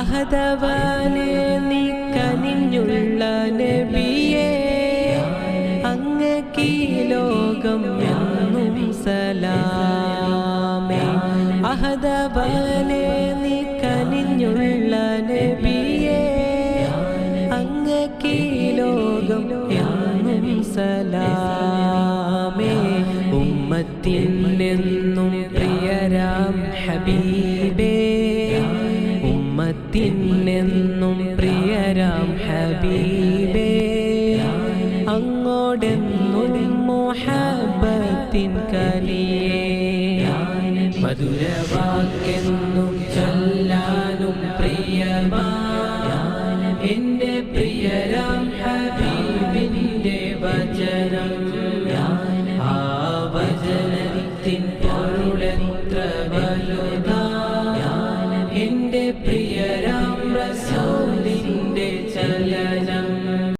അഹദവാനെ നീ കനിഞ്ഞുള്ള നബിയേ അങ്ങേക്കീ ലോകം എന്നും സലാമേ അഹദവാനെ നീ കനിഞ്ഞുള്ള നബിയേ അങ്ങേക്കീ ലോകം എന്നും സലാമേ ഉമ്മത്തിനെന്നും പ്രിയരാം ഹബീബേ ഉമ്മത്തിനെന്നും പ്രിയരാം ഹബീബേ അങ്ങോടെന്നും മുഹബ്ബത്തിൻ കനിയേ മധുരവാക്കെന്നും ചൊല്ലാനും പ്രിയമാ എന്റെ പ്രിയ